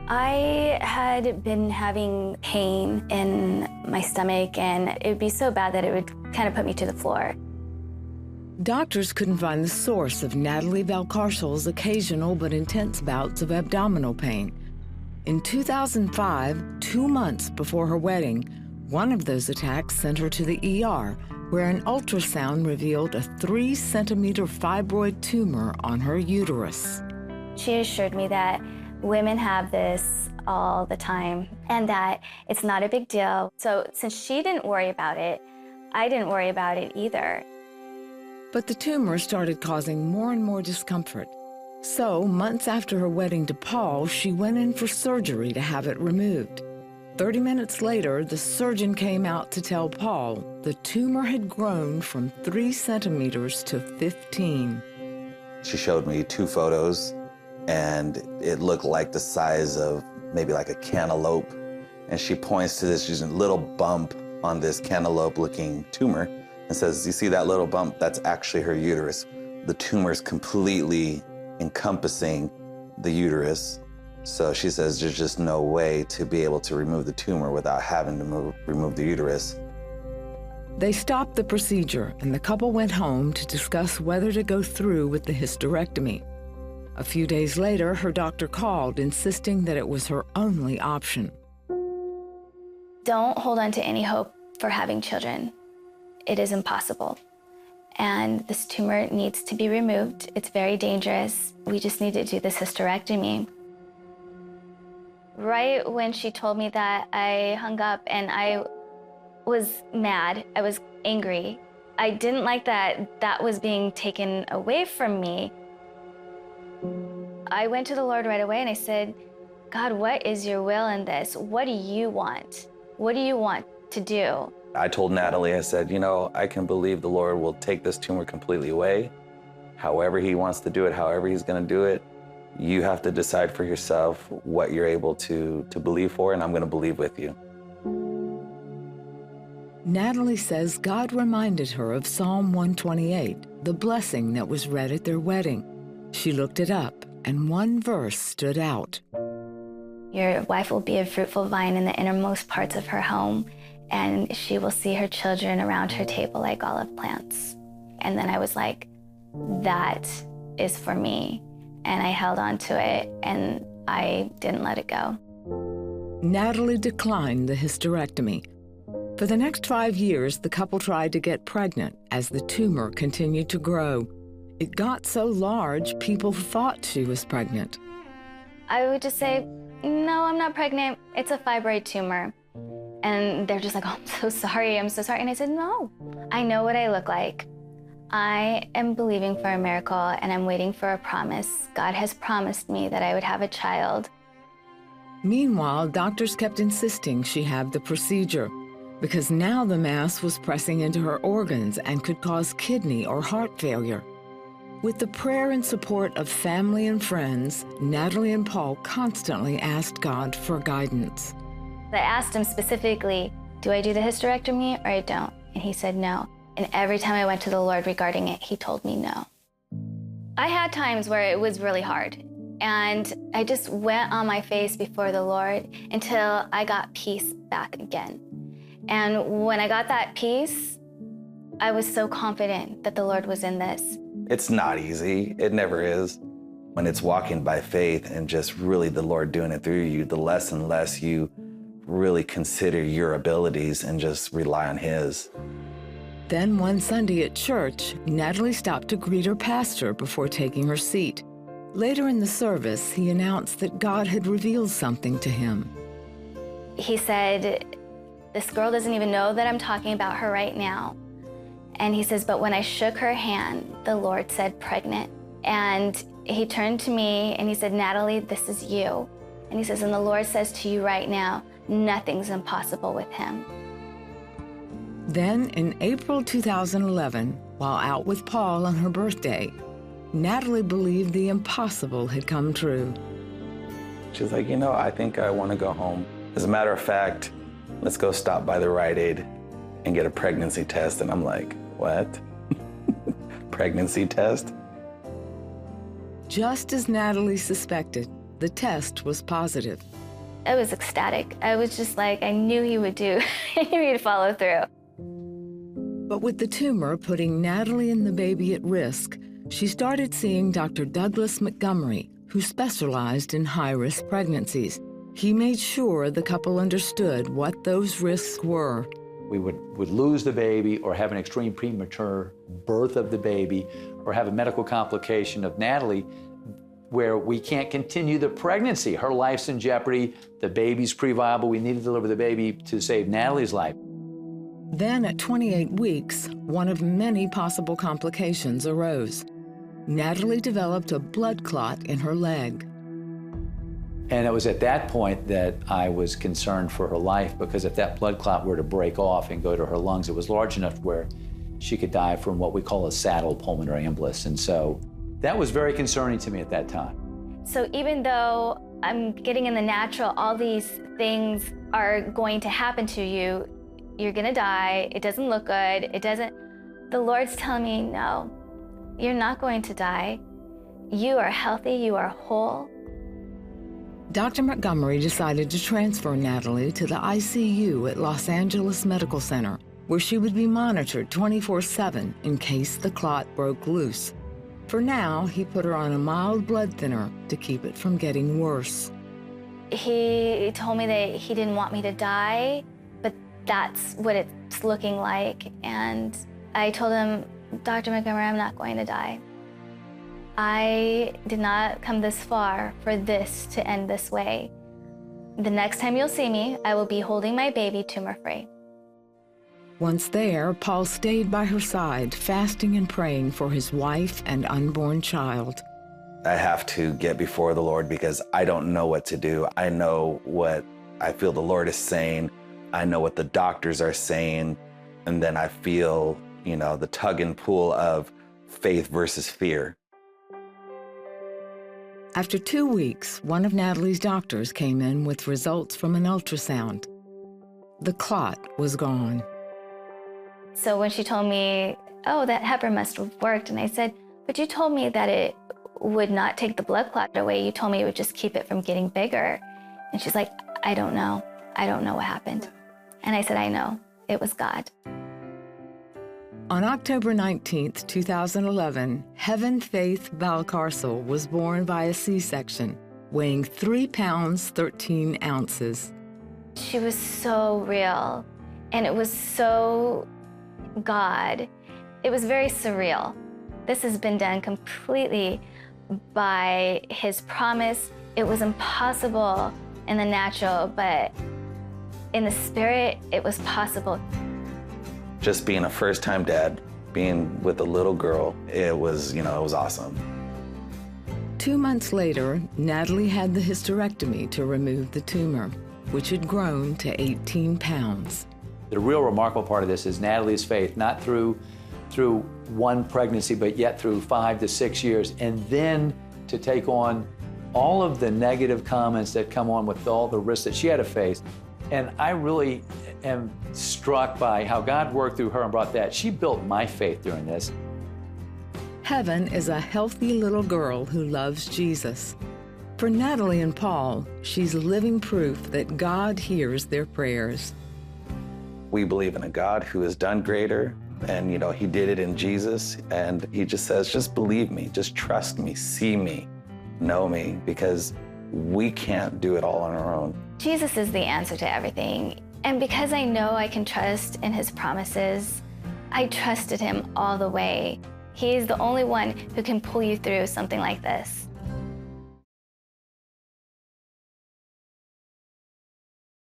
I had been having pain in my stomach, and it would be so bad that it would kind of put me to the floor. Doctors couldn't find the source of Natalie Valcarcel's occasional but intense bouts of abdominal pain. In 2005, 2 months before her wedding, one of those attacks sent her to the ER, where an ultrasound revealed a 3-centimeter fibroid tumor on her uterus. She assured me that women have this all the time and that it's not a big deal. So since she didn't worry about it, I didn't worry about it either. But the tumor started causing more and more discomfort. So, months after her wedding to Paul, she went in for surgery to have it removed. 30 minutes later, the surgeon came out to tell Paul the tumor had grown from 3 centimeters to 15. She showed me 2 photos, and it looked like the size of maybe like a cantaloupe. And she points to this little bump on this cantaloupe-looking tumor and says, "You see that little bump? That's actually her uterus." The tumor's completely encompassing the uterus. So she says there's just no way to be able to remove the tumor without having to remove the uterus. They stopped the procedure, and the couple went home to discuss whether to go through with the hysterectomy. A few days later, her doctor called, insisting that it was her only option. Don't hold on to any hope for having children. It is impossible. And this tumor needs to be removed. It's very dangerous. We just need to do this hysterectomy. Right when she told me that, I hung up and I was mad. I was angry. I didn't like that that was being taken away from me. I went to the Lord right away and I said, "God, what is your will in this? What do you want? What do you want to do?" I told Natalie, I said, I can believe the Lord will take this tumor completely away. However he wants to do it, however he's going to do it, you have to decide for yourself what you're able to believe for, and I'm going to believe with you. Natalie says God reminded her of Psalm 128, the blessing that was read at their wedding. She looked it up, and one verse stood out. "Your wife will be a fruitful vine in the innermost parts of her home, and she will see her children around her table like olive plants." And then I was like, that is for me. And I held on to it, and I didn't let it go. Natalie declined the hysterectomy. For the next 5 years, the couple tried to get pregnant as the tumor continued to grow. It got so large, people thought she was pregnant. I would just say, "No, I'm not pregnant. It's a fibroid tumor." And they're just like, "Oh, I'm so sorry. I'm so sorry." And I said, "No, I know what I look like. I am believing for a miracle, and I'm waiting for a promise. God has promised me that I would have a child." Meanwhile, doctors kept insisting she have the procedure, because now the mass was pressing into her organs and could cause kidney or heart failure. With the prayer and support of family and friends, Natalie and Paul constantly asked God for guidance. I asked him specifically, "Do I do the hysterectomy or I don't?" And he said no. And every time I went to the Lord regarding it, he told me no. I had times where it was really hard, and I just went on my face before the Lord until I got peace back again. And when I got that peace, I was so confident that the Lord was in this. It's not easy. It never is. When it's walking by faith and just really the Lord doing it through you, the less and less you really consider your abilities and just rely on his. Then one Sunday at church, Natalie stopped to greet her pastor before taking her seat. Later in the service, he announced that God had revealed something to him. He said, "This girl doesn't even know that I'm talking about her right now." And he says, "But when I shook her hand, the Lord said pregnant." And he turned to me and he said, "Natalie, this is you." And he says, "And the Lord says to you right now, nothing's impossible with him." Then, in April 2011, while out with Paul on her birthday, Natalie believed the impossible had come true. She's like, I think I want to go home. As a matter of fact, let's go stop by the Rite Aid and get a pregnancy test. And I'm like, what? Pregnancy test? Just as Natalie suspected, The test was positive. I was ecstatic. I was just like, I knew he would do, I knew he'd follow through. But with the tumor putting Natalie and the baby at risk, she started seeing Dr. Douglas Montgomery, who specialized in high-risk pregnancies. He made sure the couple understood what those risks were. We would lose the baby or have an extreme premature birth of the baby or have a medical complication of Natalie where we can't continue the pregnancy. Her life's in jeopardy, the baby's pre-viable, we need to deliver the baby to save Natalie's life. Then at 28 weeks, one of many possible complications arose. Natalie developed a blood clot in her leg. And it was at that point that I was concerned for her life, because if that blood clot were to break off and go to her lungs, it was large enough where she could die from what we call a saddle pulmonary embolus. And so that was very concerning to me at that time. So even though I'm getting in the natural, all these things are going to happen to you, you're gonna die, it doesn't look good, the Lord's telling me, no, you're not going to die. You are healthy, you are whole. Dr. Montgomery decided to transfer Natalie to the ICU at Los Angeles Medical Center, where she would be monitored 24/7 in case the clot broke loose. For now, he put her on a mild blood thinner to keep it from getting worse. He told me that he didn't want me to die, but that's what it's looking like. And I told him, Dr. Montgomery, I'm not going to die. I did not come this far for this to end this way. The next time you'll see me, I will be holding my baby tumor-free. Once there, Paul stayed by her side, fasting and praying for his wife and unborn child. I have to get before the Lord because I don't know what to do. I know what I feel the Lord is saying. I know what the doctors are saying. And then I feel, the tug and pull of faith versus fear. After 2 weeks, one of Natalie's doctors came in with results from an ultrasound. The clot was gone. So when she told me, oh, that heparin must have worked, and I said, but you told me that it would not take the blood clot away. You told me it would just keep it from getting bigger. And she's like, I don't know. I don't know what happened. And I said, I know. It was God. On October 19th, 2011, Heaven Faith Valcarcel was born by a C-section, weighing 3 pounds, 13 ounces. She was so real, and it was so God. It was very surreal. This has been done completely by His promise. It was impossible in the natural, but in the spirit, it was possible. Just being a first-time dad, being with a little girl, it was awesome. 2 months later, Natalie had the hysterectomy to remove the tumor, which had grown to 18 pounds. The real remarkable part of this is Natalie's faith, not through one pregnancy, but yet through 5 to 6 years, and then to take on all of the negative comments that come on with all the risks that she had to face. And I really am struck by how God worked through her and brought that. She built my faith during this. Heaven is a healthy little girl who loves Jesus. For Natalie and Paul, she's living proof that God hears their prayers. We believe in a God who has done greater, and He did it in Jesus, and He just says, just believe me, just trust me, see me, know me, because we can't do it all on our own. Jesus is the answer to everything. And because I know I can trust in His promises, I trusted Him all the way. He is the only one who can pull you through something like this.